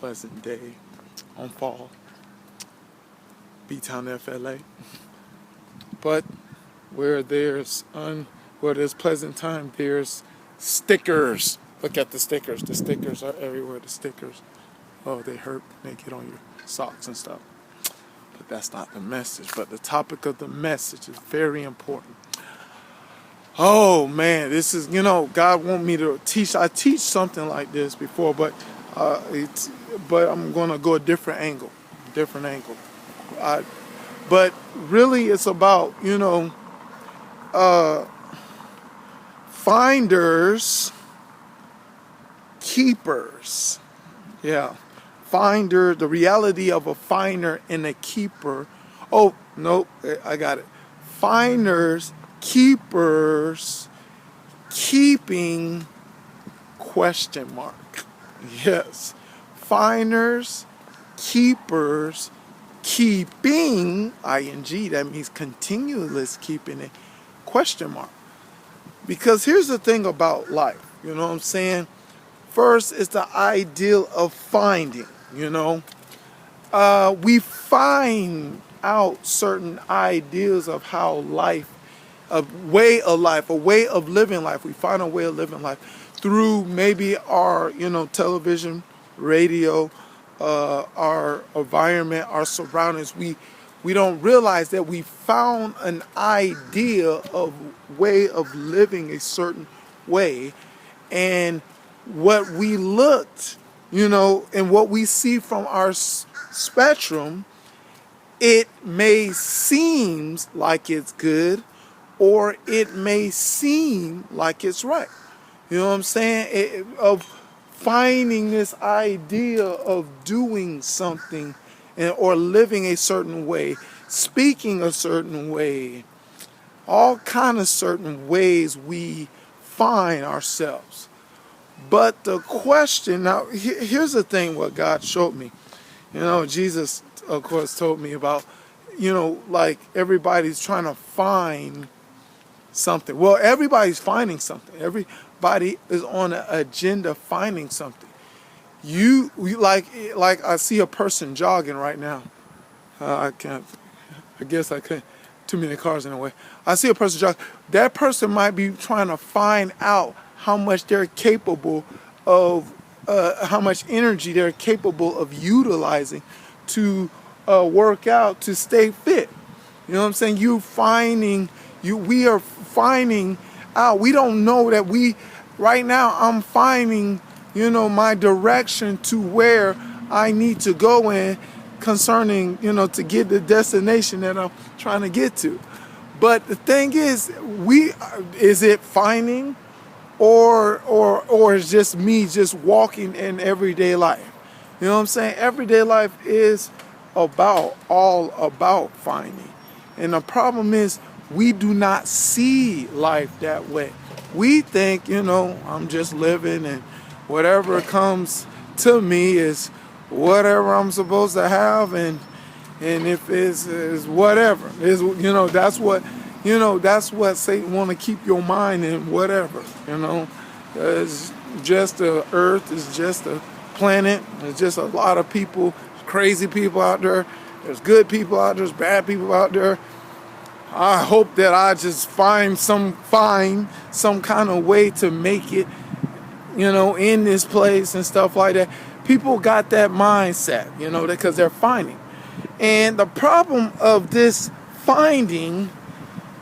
pleasant day on fall, B-Town, FLA. But where there's pleasant time, there's stickers. Look at the stickers. The stickers are everywhere. The stickers, oh, they hurt. They get on your socks and stuff. But that's not the message. But the topic of the message is very important. Oh man, this is, God want me to teach. I teach something like this before, but I'm gonna go a different angle. But really, it's about finders, keepers. Yeah, finder. The reality of a finder and a keeper. Oh no, I got it. Finders, keepers, keeping, question mark. Yes. Finders, keepers, keeping, ing, that means continuous keeping, it, question mark. Because here's the thing about life, you know what I'm saying? First is the ideal of finding, we find out certain ideas of how life, a way of living life. We find a way of living life through maybe our, television, radio, our environment, our surroundings. We don't realize that we found an idea of way of living a certain way, and what we looked, and what we see from our spectrum, it may seem like it's good, or it may seem like it's right. You know what I'm saying? Of finding this idea of doing something or living a certain way, speaking a certain way, all kind of certain ways we find ourselves. But the question, now here's the thing, what God showed me. Jesus, of course, told me about, like everybody's trying to find something. Well, everybody's finding something. Everybody is on an agenda finding something. You like I see a person jogging right now. I guess I can't. Too many cars in the way. I see a person jogging. That person might be trying to find out how much they're capable of, how much energy they're capable of utilizing to work out, to stay fit. You know what I'm saying? We are finding out. We don't know that right now I'm finding, my direction to where I need to go in concerning, to get the destination that I'm trying to get to. But the thing is, is it finding or is just me just walking in everyday life? You know what I'm saying? Everyday life is all about finding. And the problem is we do not see life that way. We think, I'm just living and whatever comes to me is whatever I'm supposed to have, and if it's whatever is, that's what Satan want to keep your mind in, whatever. It's just the earth, it's just a planet, there's just a lot of people, crazy people out there, there's good people out there, there's bad people out there. I hope that I just find some kind of way to make it, in this place and stuff like that. People got that mindset, because they're finding. And the problem of this finding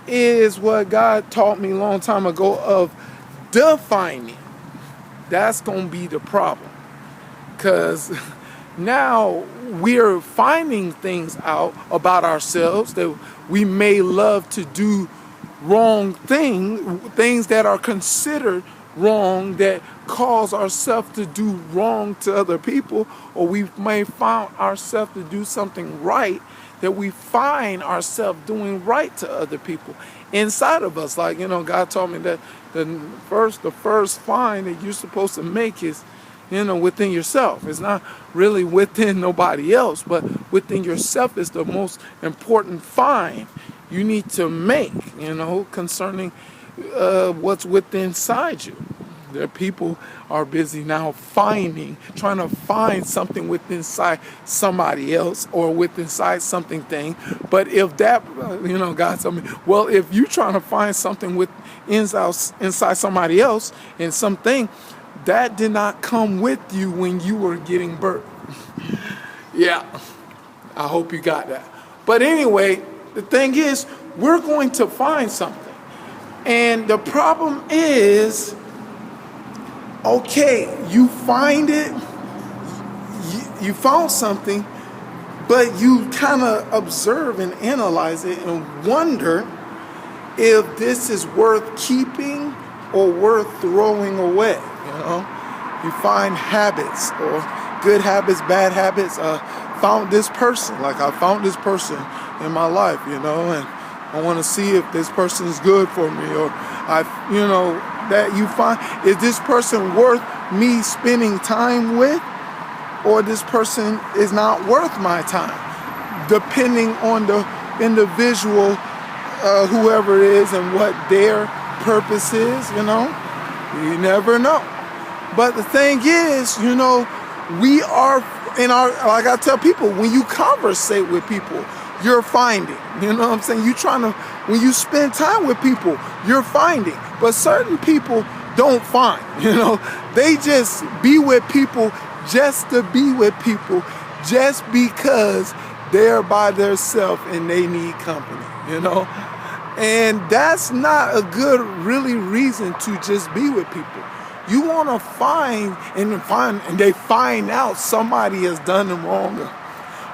is what God taught me a long time ago of defining. That's going to be the problem. Because now we're finding things out about ourselves that we may love to do wrong things that are considered wrong, that cause ourselves to do wrong to other people, or we may find ourselves to do something right that we find ourselves doing right to other people inside of us. Like, God told me that the first find that you're supposed to make is, within yourself. It's not really within nobody else, but within yourself is the most important find you need to make, concerning what's within inside you. Their people are busy now trying to find something within inside somebody else or within inside something thing. But if that, God told me, well, if you're trying to find something inside somebody else and something, that did not come with you when you were getting birth. Yeah, I hope you got that. But anyway, the thing is, we're going to find something. And the problem is, okay, you find it, you found something, but you kind of observe and analyze it and wonder if this is worth keeping or worth throwing away. You find habits, or good habits, bad habits. Found this person, like I found this person in my life, and I want to see if this person is good for me, or that you find, is this person worth me spending time with, or this person is not worth my time, depending on the individual, whoever it is, and what their purpose is. You never know. But the thing is, we are in our, like I tell people, when you conversate with people, you're finding. You know what I'm saying? When you spend time with people, you're finding. But certain people don't find. They just be with people just to be with people, just because they're by themselves and they need company. And that's not a good, really, reason to just be with people. You want to find, and they find out somebody has done them wrong.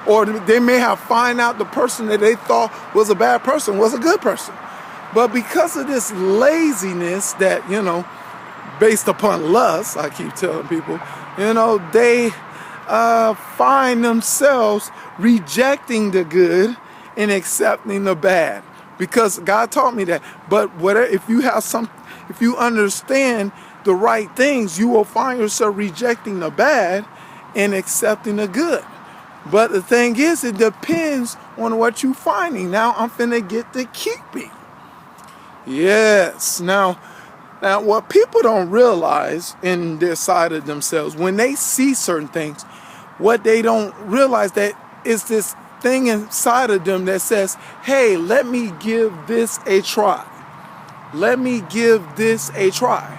Or they may have find out the person that they thought was a bad person was a good person. But because of this laziness that, based upon lust, I keep telling people, they find themselves rejecting the good and accepting the bad. Because God taught me that. But if you understand the right things, you will find yourself rejecting the bad and accepting the good. But the thing is, it depends on what you're finding. Now I'm finna get to keeping. Yes. Now what people don't realize in their side of themselves, when they see certain things, what they don't realize that is this thing inside of them that says, hey, let me give this a try. Let me give this a try.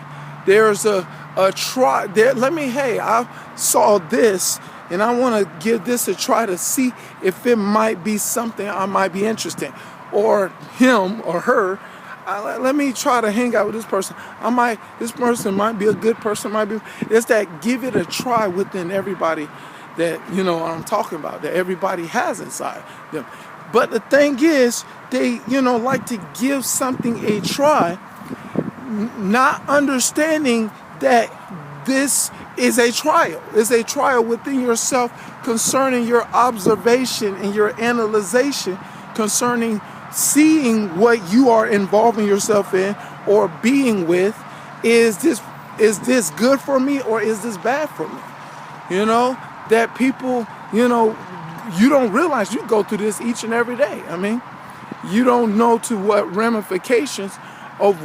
There's a try there. I saw this and I want to give this a try to see if it might be something I might be interested in, or him or her. Let me try to hang out with this person. This person might be a good person. It's that give it a try within everybody that, I'm talking about, that everybody has inside them. But the thing is, they, like to give something a try, not understanding that this is a trial. It's a trial within yourself concerning your observation and your analyzation concerning seeing what you are involving yourself in or being with. Is this good for me or is this bad for me? That people, you don't realize you go through this each and every day. You don't know to what ramifications of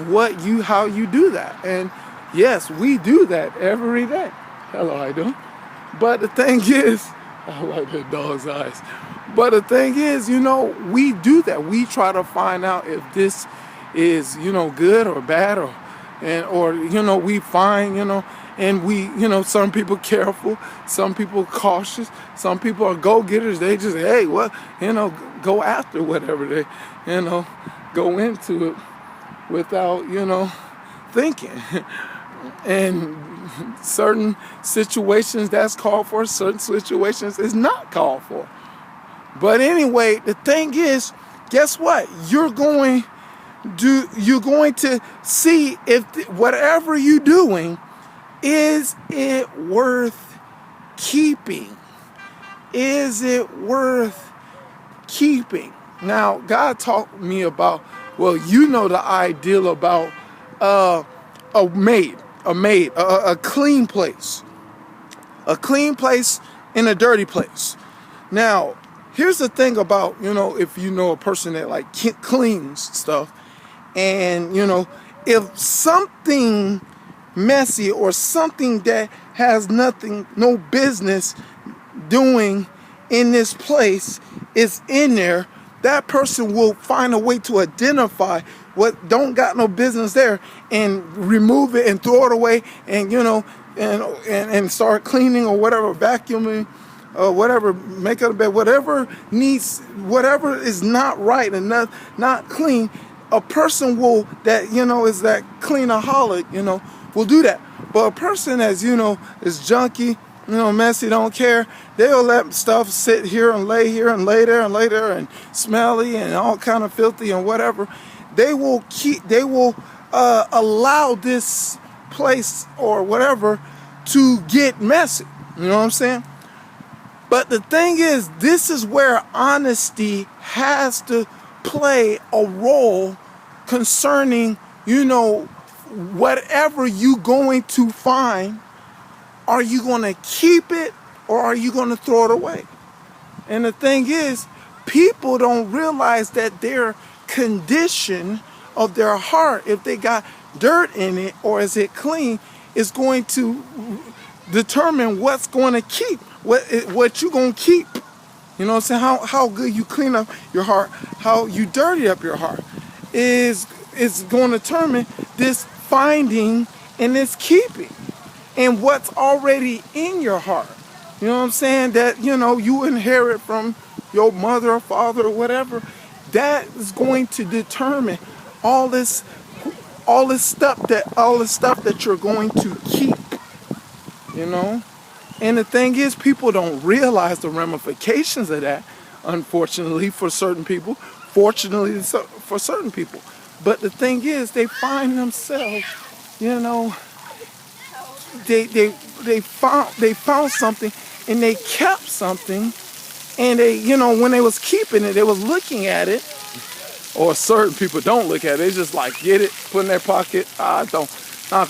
how you do that. And yes, we do that every day. Hello, how you doing? But the thing is, I like the dog's eyes. But the thing is, we do that. We try to find out if this is, good or bad, or we find, and we, some people careful, some people cautious, some people are go-getters. They just, hey, go after whatever they, go into it without, thinking. And certain situations that's called for, certain situations is not called for. But anyway, the thing is, guess what? You're going to see if whatever you're doing, is it worth keeping? Is it worth keeping? Now, God taught me about, the ideal about a clean place. A clean place and a dirty place. Now, here's the thing about, if a person that cleans stuff, and, if something messy or something that has nothing, no business doing in this place is in there, that person will find a way to identify what don't got no business there and remove it and throw it away, and and start cleaning or whatever, vacuuming or whatever, make a bed, whatever needs, whatever is not right and not clean. A person will, that is that cleanaholic, will do that. But a person that's is junky, messy, don't care, they'll let stuff sit here and lay there and smelly and all kind of filthy and whatever. They will allow this place or whatever to get messy. You know what I'm saying? But the thing is, this is where honesty has to play a role concerning, whatever you going to find. Are you going to keep it or are you going to throw it away? And the thing is, people don't realize that their condition of their heart, if they got dirt in it or is it clean, is going to determine what's going to keep, what you going to keep. You know what I'm saying? How good you clean up your heart, how you dirty up your heart is going to determine this finding and this keeping and what's already in your heart. You know what I'm saying? That, you inherit from your mother or father or whatever. That is going to determine all this stuff that you're going to keep. And the thing is, people don't realize the ramifications of that, unfortunately, for certain people, fortunately for certain people. But the thing is, they find themselves, they found something and they kept something, and they, when they was keeping it, they was looking at it. Or certain people don't look at it. They just like get it, put it in their pocket. Not gonna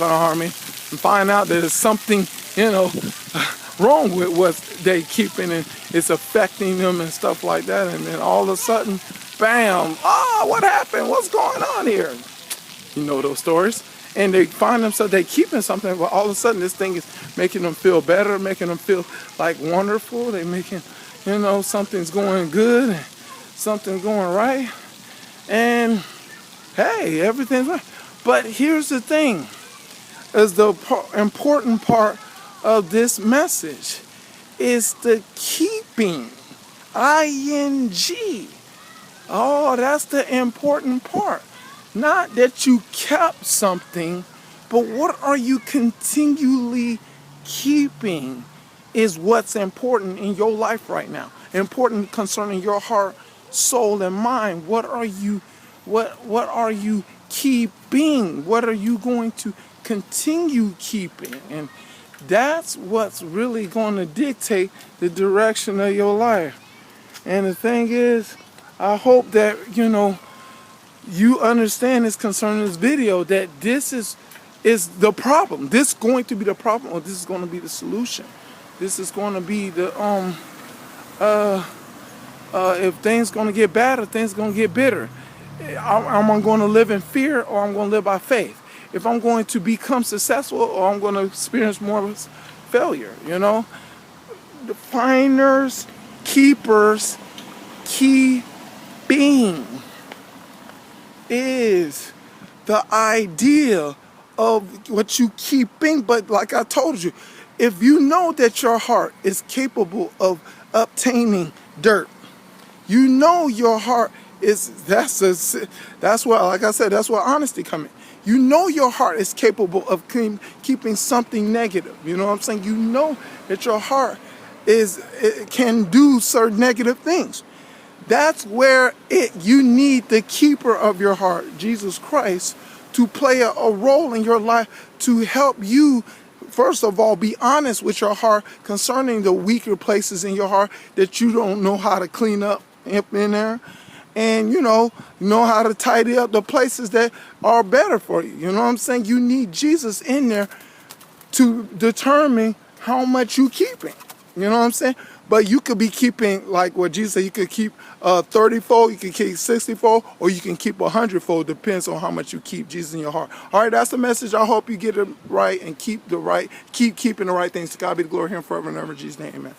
harm me. And find out that there's something, wrong with what they keeping and it's affecting them and stuff like that. And then all of a sudden, bam! What happened? What's going on here? You know those stories. And they find themselves, they keeping something, but all of a sudden this thing is making them feel better, making them feel like wonderful. They making, something's going good, and something's going right. And hey, everything's right. But here's the thing, is the important part of this message is the keeping, ing. Oh, that's the important part. Not that you kept something, but what are you continually keeping is what's important in your life right now. Important concerning your heart, soul, and mind. What are you keeping? What are you going to continue keeping? And that's what's really going to dictate the direction of your life. And the thing is, I hope that you understand this concerning this video, that this is the problem. This is going to be the problem, or this is going to be the solution. This is going to be the if things going to get bad or things going to get bitter. Am I going to live in fear or I'm going to live by faith? If I'm going to become successful or I'm going to experience more failure, The finders, keepers, keeping is the idea of what you keeping. But like I told you, if you know that your heart is capable of obtaining dirt, your heart is, that's where, like I said, that's where honesty comes in. Your heart is capable of keeping something negative. You know what I'm saying? You know that your heart it can do certain negative things. That's where you need the keeper of your heart, Jesus Christ, to play a role in your life to help you, first of all, be honest with your heart concerning the weaker places in your heart that you don't know how to clean up in there. And, know how to tidy up the places that are better for you. You know what I'm saying? You need Jesus in there to determine how much you keeping. You know what I'm saying? But you could be keeping, like what Jesus said, you could keep 30-fold, you can keep 60-fold, or you can keep 100-fold. Depends on how much you keep Jesus in your heart. All right, that's the message. I hope you get it right and keep keeping the right things. To God be the glory, Him forever and ever. In Jesus' name, amen.